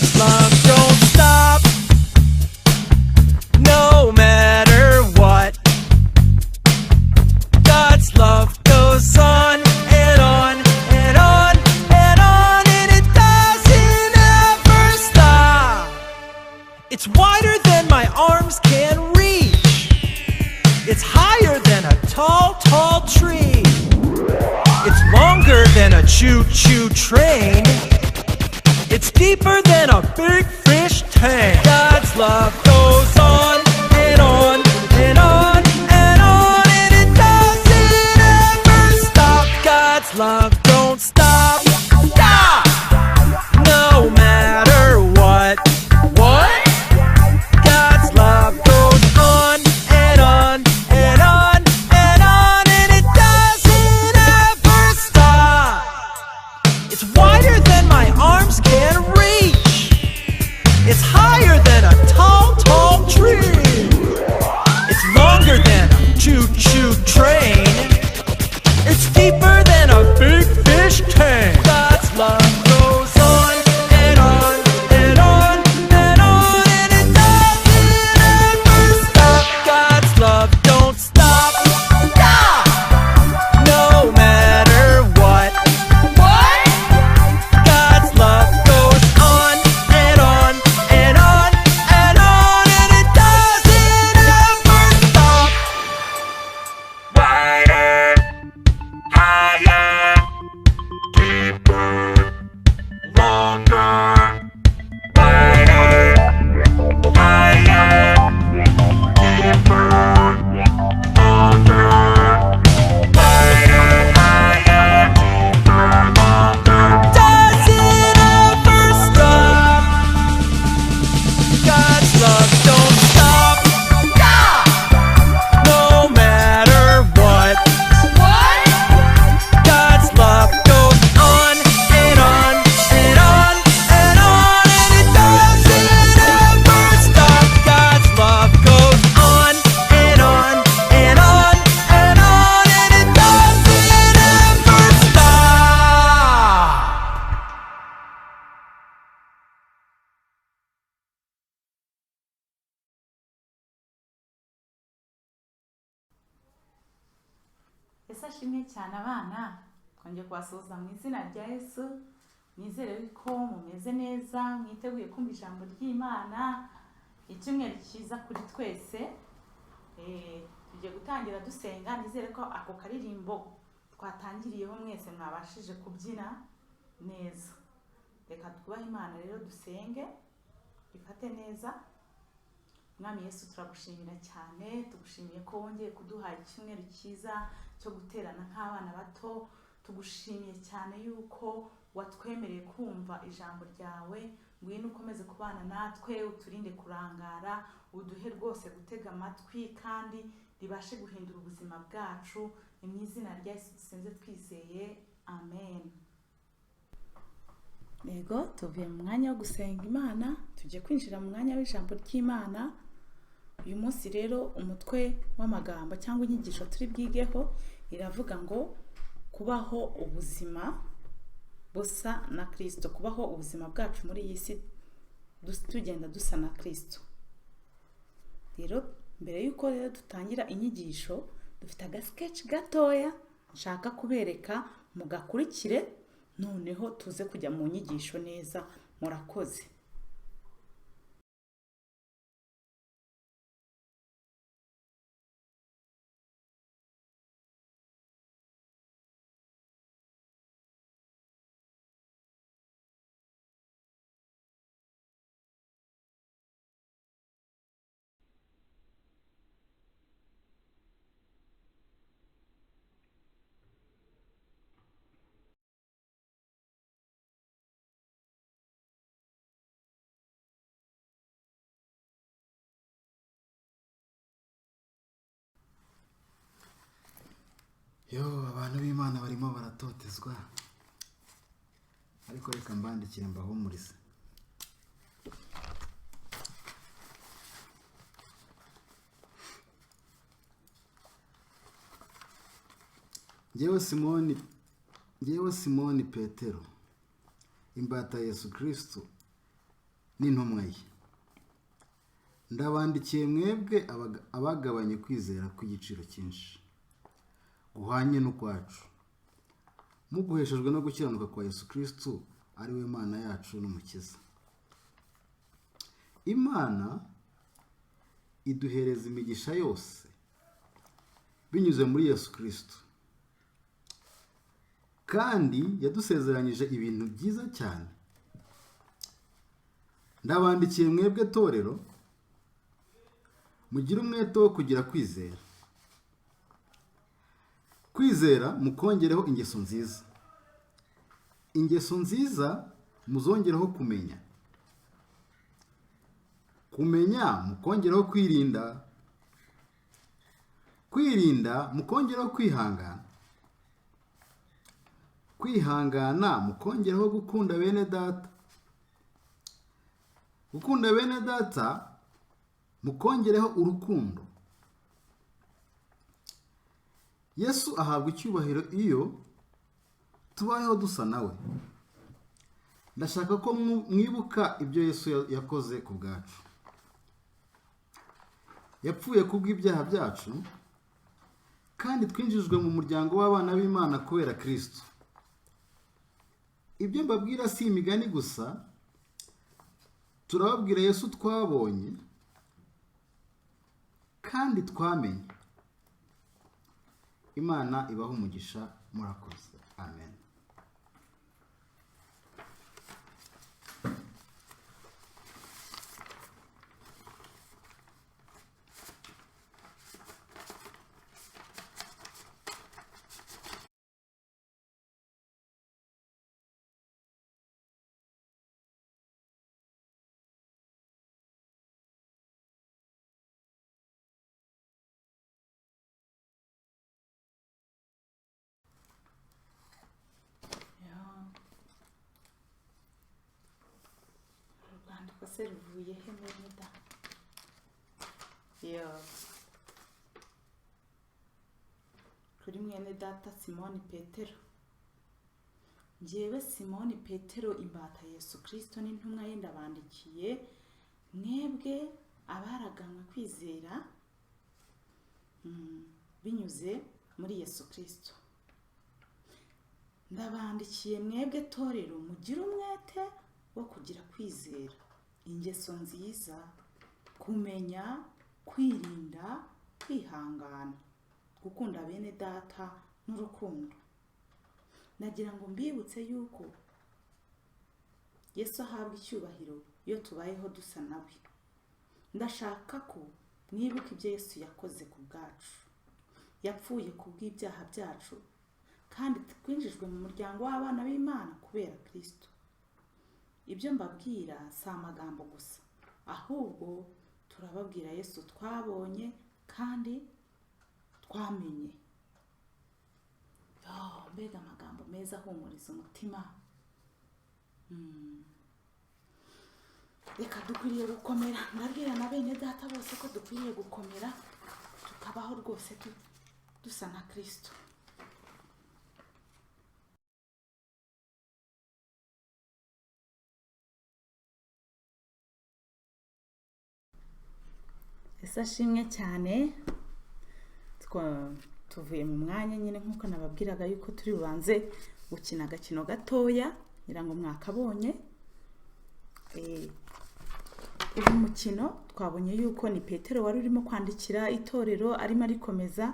God's love don't stop, no matter what. God's love goes on and on and on and on, and it doesn't ever stop. It's wider than my arms can reach. It's higher than a tall, tall tree. It's longer than a choo-choo train. It's deeper than a big fish tank. God's love goes on and on and on and on, and it doesn't ever stop. God's love don't stop, stop, no matter what. What? God's love goes on and on and on and on, and it doesn't ever stop. It's wider than my arms can reach. It's higher than a tall, tall tree. It's longer than a choo-choo train. It's deeper than a big fish tank. God's love goes on and on and on and on, and it doesn't ever stop. God's love don't stop, stop, no matter what. What? God's love goes on and on and on and on, and it doesn't ever stop. Wider, higher, deeper, longer. Wider, higher, deeper, longer. Wider, higher, deeper, longer. Doesn't ever stop. God's love don't stop, stop, no matter what. What? God's love goes on and on and on and on, and it doesn't ever stop. God's love goes on and on and on and on, and it doesn't ever stop. Ese ashimwe cyane abana, twongeye kubasuhuza mu izina rya Yesu. Nizere ko mumeze neza, mwiteguye kumva ijambo ry'Imana. Icyumweru cyiza kuri twese. Tugiye gutangira dusenga. Nizere ko ako karirimbo twatangiriyeho mwese mwabashije kubyina neza. Reka twubahe Imana rero dusenge, ifate neza. Mwami Yesu, turagushimira cyane, tugushimiye ko wongeye kuduha icyumweru cyiza cyo guterana nk'abana bato. Tugushimiye cyane yuko watwemereye kumva ijambo ryawe. Ngwino ukomeze kubana natwe, uturinde kurangara, uduhe rwose gutega amatwi kandi ribashe guhindura ubuzima bwacu. Ni mu izina rya Yesu dusenze twizeye, amen. Yego, tuvuye mu mwanya wo gusenga Imana, tugiye kwinjira mu mwanya w'ijambo ry'Imana. Uyu munsi rero umutwe w'amagambo cyangwa inyigisho turi bwigeho iravuga ngo kubaho ubuzima busa na Kristo, kubaho ubuzima bwacu muri iyi si tugenda dusa na Kristo. Rero mbere yuko rero dutangira inyigisho, dufite agasketch gatoya nshaka kubereka, mugakurikire noneho tuze kujya mu nyigisho neza. Murakoze. Abantu b'Imana barimo baratotezwa, ariko reka mbandikire mbahumurize. Njyewe Simoni Petero, imbata Yesu Kristo, n'intumwa ye, ndabandikiye mwebwe abagabanye kwizera kw'igiciro cyinshi guhanye n'ukwacu, muguheshejwe no gukiranuka kwa Yesu Kristo ari we Mana yacu n'umukiza. Imana iduhereza imigisha yose binyuze muri Yesu Kristo, kandi yadusezeranyije ibintu byiza cyane. Ndabandikiye mwebwe torero, mugire umwete wo kugira kwizera. Kwizera mukongereho ingeso nziza, ingeso nziza muzongereho kumenya, kumenya mukongereho kwirinda, kwirinda mukongereho kwihangana, kwihangana mukongereho gukunda bene data, gukunda bene data mukongereho urukundo. Yesu ahabwa icyubahiro iyo tubayeho dusa nawe. Ndashaka ko mwibuka ibyo Yesu yakoze ku bwacu. Yapfuye kubw'ibyaha byacu, kandi twinjijwe mu muryango w'abana b'Imana kubera Kristo. Ibyo mbabwira si imigani gusa, turababwira Yesu twabonye kandi twamenye. Imana ibaho umugisha, murakoze. Amen. Urwandiko se ruvuye he mwene da? Kuri mwene data Simoni Petero. Njyewe Simoni Petero, imbata Yesu Kristo n'intumwa ye, ndabandikiye mwebwe abaraganwe kwizera binyuze muri Yesu Kristo. Ndabandikiye mwebwe torero, mugire umwete wo kugira kwizera, ingeso nziza, kumenya, kwirinda, kwihangana, gukunda bene data n'urukundo. Nagira ngo mbibutse yuko Yesu ahabwa icyubahiro iyo tubayeho dusa nawe. Ndashaka ko mwibuka ibyo Yesu yakoze ku bwacu. Yapfuye kubw'ibyaha byacu, kandi twinjijwe mu muryango w'abana b'Imana kubera Kristo. Ibyo mbabwira si amagambo gusa, ahubwo turababwira Yesu twabonye kandi twamenye. Mbega amagambo meza ahumuriza umutima. Reka dukwiriye gukomera. Ndabwira na bene data bose ko dukwiriye gukomera, tukabaho rwose dusa na Kristo. Ese ashimwe cyane. Tuvuye mu mwanya nyine nk'uko nababwiraga yuko turi bubanze gukina agakino gatoya, ngira ngo mwakabonye. Uyu mukino twabonye yuko ni Petero wari urimo kwandikira itorero, arimo arikomeza.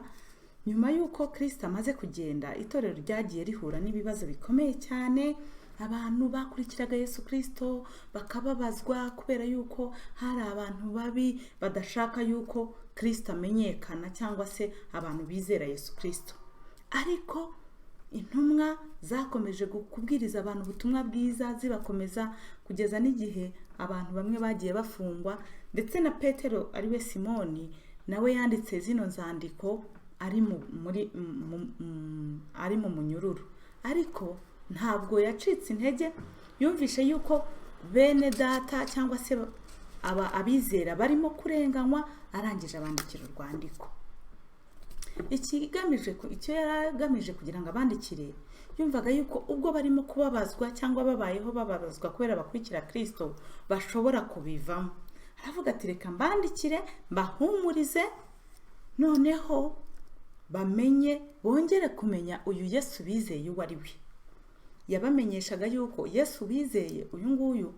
Nyuma yuko Kristo amaze kugenda, itorero ryagiye rihura n'ibibazo bikomeye cyane. Abantu bakurikiraga Yesu Kristo bakababazwa kubera yuko hari abantu babi badashaka yuko Kristo amenyekana, cyangwa se abantu bizera Yesu Kristo. Ariko intumwa zakomeje kubwiriza abantu ubutumwa bwiza, zibakomeza kugeza n'igihe abantu bamwe bagiye bafungwa, ndetse na Petero ariwe Simoni nawe yanditse zino nzandiko ari mu munyururu. Ariko ntabwo yacitse intege, yumvishe yuko bene data cyangwa se abizera barimo kurenganywa, arangije abandikira urwandiko. icyo yari agamije kugira ngo abandikire, yumvaga yuko ubwo barimo kubabazwa cyangwa babayeho bababazwa kubera bakurikira Kristo bashobora kubivamo. Aravuga ati reka mbandikire mbahumurize, noneho bamenye, bongere kumenya uyu Yesu bizeye uwo ari we. Yabamenyeshaga yuko Yesu bizeye uyu nguyu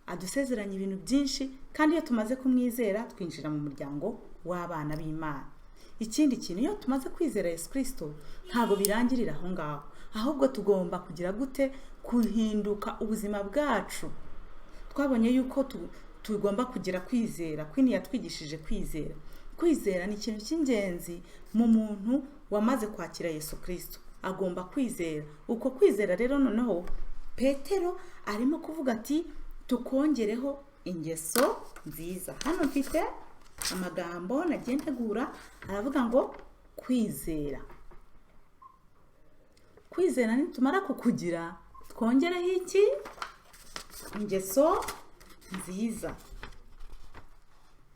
adusezeranya ibintu byinshi, kandi iyo tumaze kumwizera twinjira mu muryango w'abana b'Imana. Ikindi kintu, iyo tumaze kwizera Yesu Kristo ntabwo birangirira aho ngaho, ahubwo tugomba kugira gute kuhinduka ubuzima bwacu. Twabonye yuko tugomba kugira kwizera. Kwini yatwigishije kwizera. Kwizera ni ikintu cy'ingenzi mu muntu wamaze kwakira Yesu Kristo. Agomba kwizera. Uko kwizera rero noneho Petero arimo kuvuga ati tukongereho ingeso nziza. Hano mfite amagambo nagiye ntegura, aravuga ngo kwizera. Kwizera nitumara kukugira twongereho iki? Ingeso nziza.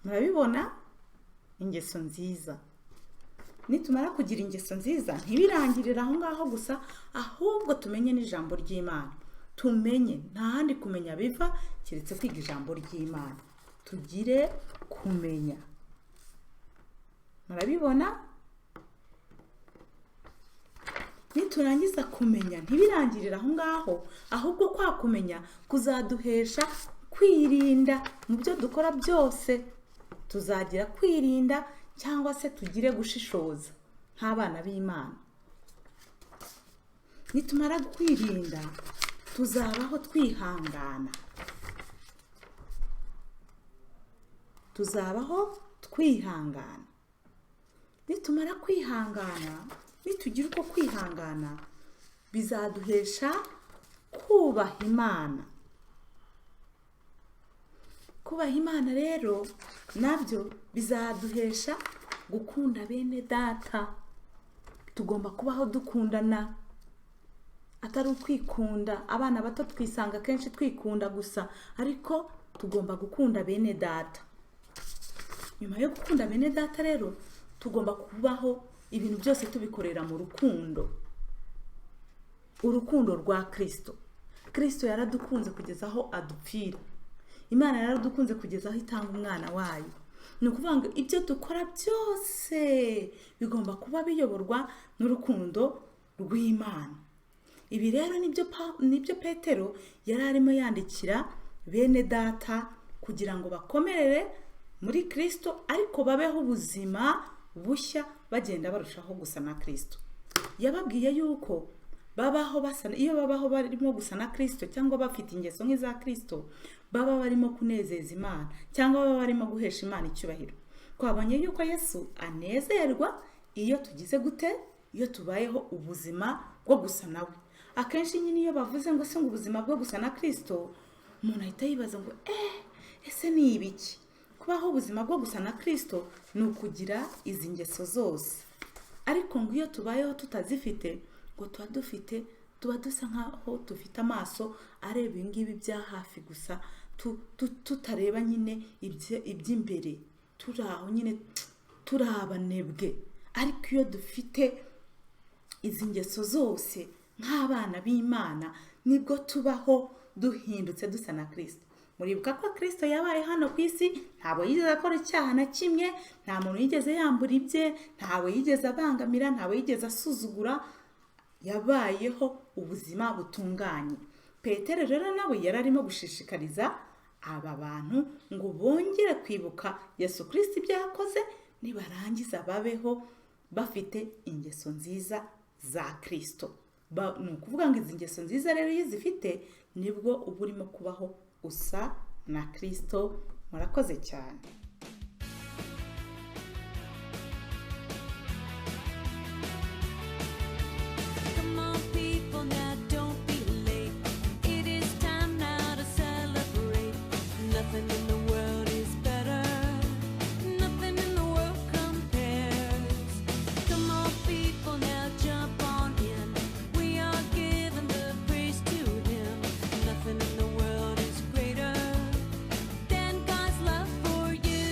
Murabibona? Ingeso nziza. Nitumara kugira ingeso nziza ntibirangirira aho ngaho gusa, ahubwo tumenye n'ijambo ry'Imana. Tumenye, nta handi kumenya biva keretse kwiga ijambo ry'Imana. Tugire kumenya. Murabibona? Niturangiza kumenya ntibirangirira aho ngaho, ahubwo kwa kumenya kuzaduhesha kwirinda mu byo dukora byose. Tuzagira kwirinda cyangwa se tugire gushishoza nk'abana b'Imana. Nitumara kwirinda tuzabaho twihangana. Tuzabaho twihangana. Nitumara kwihangana, nitugira uko kwihangana, bizaduhesha kubaha Imana. Kubaha Imana rero nabyo bizaduhesha gukunda bene data. Tugomba kubaho dukundana, atari ukwikunda. Abana bato twisanga kenshi twikunda gusa, ariko tugomba gukunda bene data. Nyuma yo gukunda bene data rero tugomba kubaho ibintu byose tubikorera mu rukundo. Urukundo rwa Kristo. Kristo yaradukunze kugeza aho adupfira. Imana yaradukunze kugeza aho itanga umwana wayo. Ni ukuvuga ngo ibyo dukora byose bigomba kuba biyoborwa n'urukundo rw'Imana. Ibi rero nibyo Petero yari arimo yandikira bene data kugira ngo bakomerere muri Kristo, ariko babeho ubuzima bushya bagenda barushaho gusa na Kristo. Yababwiye yuko iyo babaho barimo gusa na Kristo cyangwa bafite ingeso nk'iza Kristo, baba barimo kunezeza Imana cyangwa baba barimo guhesha Imana icyubahiro. Twabonye yuko Yesu anezerwa iyo tugize gute? Iyo tubayeho ubuzima bwo gusa nawe. Akenshi nyine iyo bavuze ngo se ngo ubuzima bwo gusa na Kristo, umuntu ahita yibaza ngo ese ni ibiki? Kubaho ubuzima bwo gusa na Kristo ni ukugira izi ngeso zose. Ariko ngo iyo tubayeho tutazifite, ngo tuba dusa nkaho dufite amaso areba ibingibi bya hafi gusa, tutareba nyine iby'imbere. Turaho nyine turabanebwe. Ariko iyo dufite izi ngeso zose nk'abana b'Imana, nibwo tubaho duhindutse dusa na Kristo. Muribuka ko Kristo yabaye hano ku isi, ntabwo yigeze akora icyaha na kimwe, nta muntu yigeze yambura ibye, ntawe yigeze abangamira, ntawe yigeze asuzugura. Yabayeho ubuzima butunganye. Petero rero nawe yari arimo gushishikariza aba bantu ngo bongere kwibuka Yesu Kristo ibyo yakoze, nibarangiza babeho bafite ingeso nziza za Kristo. Ni ukuvuga ngo izi ngeso nziza rero iyo zifite, nibwo uba urimo kubaho usa na Kristo. Murakoze cyane. For you.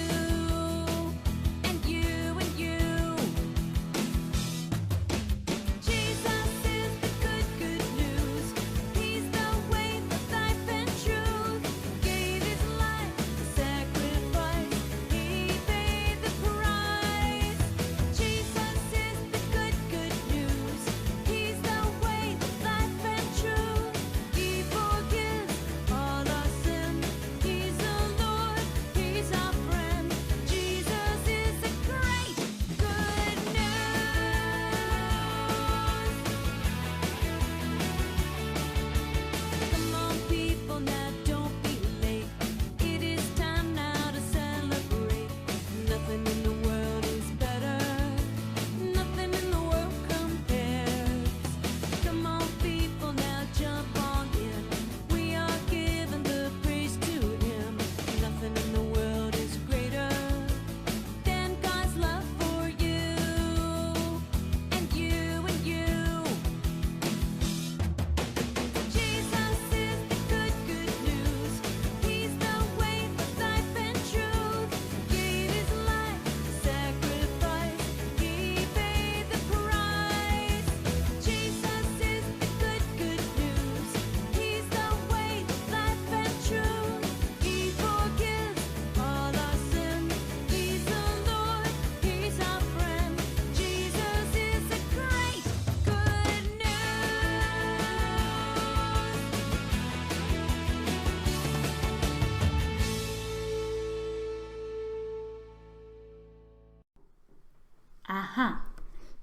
aha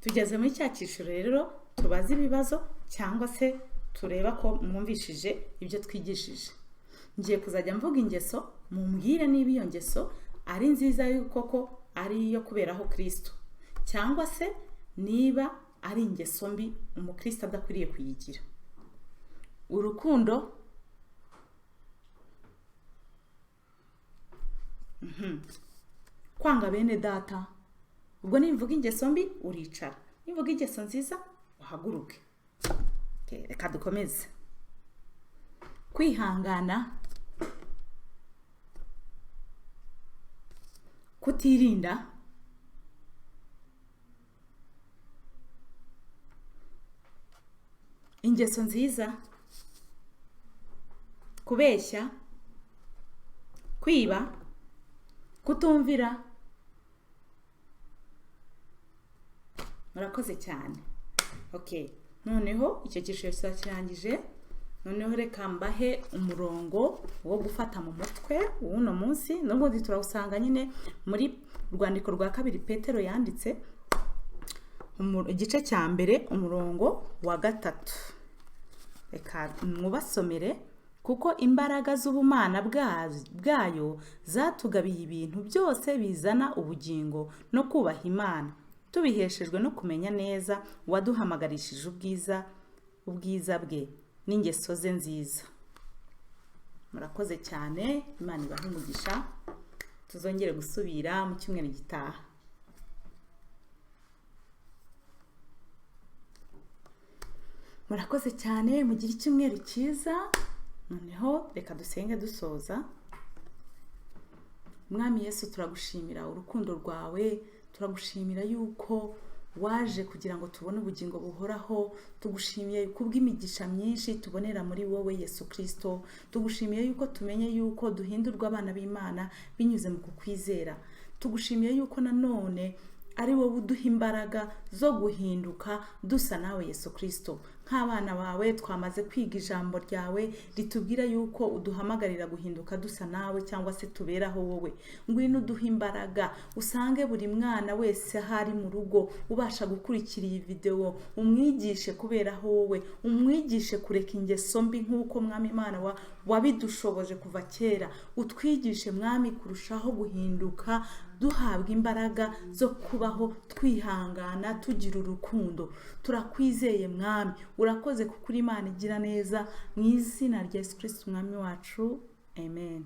tugeze muri cya cyiciro rero tubaza ibibazo cyangwa se tureba ko mwumvishije ibyo twigishije. Ngiye kuzajya mvuga ingeso, mumbwire niba iyo ngeso ari nziza koko ari iyo kuberaho Kristo, cyangwa se niba ari ingeso mbi umukristo adakwiriye kuyigira. Urukundo, kwanga bene data. Ubwo nimvuga ingeso mbi uricara, nimvuga ingeso nziza uhaguruke. Reka dukomeze. Kwihangana, kutirinda, ingeso nziza, kubeshya, kwiba, kutumvira. Murakoze cyane. Noneho icyo cyiciro kirangije. Noneho reka mbahe umurongo wo gufata mu mutwe w'uno munsi, n'ubundi turawusanga nyine muri rwandiko rwa 2 Petero yanditse igice cya mbere umurongo wa 3. Reka mwubasomere. Kuko imbaraga z'ubumana bwayo zatugabiye ibintu byose bizana ubugingo no kubaha Imana, tubiheshejwe no kumenya neza waduhamagarishije ubwiza bwe n'ingeso ze nziza. Murakoze cyane, Imana ibahe umugisha. Tuzongere gusubira mu cyumweru gitaha. Murakoze cyane, mugire icyumweru cyiza. Noneho reka dusenge dusoza. Mwami Yesu, turagushimira urukundo rwawe, turagushimira yuko waje kugira ngo tubone ubugingo buhoraho. Tugushimiye kubw'imigisha myinshi tubonera muri wowe Yesu Kristo. Tugushimiye yuko tumenye yuko duhindurwa abana b'Imana binyuze mu kukwizera. Tugushimiye yuko nanone ari wowe uduha imbaraga zo guhinduka dusa nawe Yesu Kristo. Nk'abana bawe twamaze kwiga ijambo ryawe ritubwira yuko uduhamagarira guhinduka dusa nawe cyangwa se tuberaho wowe. Ngwino uduha imbaraga, usange buri mwana wese ahari mu rugo ubasha gukurikira iyi video, umwigishe kuberaho wowe, umwigishe kureka ingeso mbi nk'uko Mwami Imana wabidushoboje kuva kera. Utwigishe Mwami kurushaho guhinduka, duhabwa imbaraga zo kubaho twihangana, tugira urukundo. Turakwizeye Mwami, urakoze kuko uri Imana igira neza. Mu izina rya Yesu Kristo Umwami wacu, amen.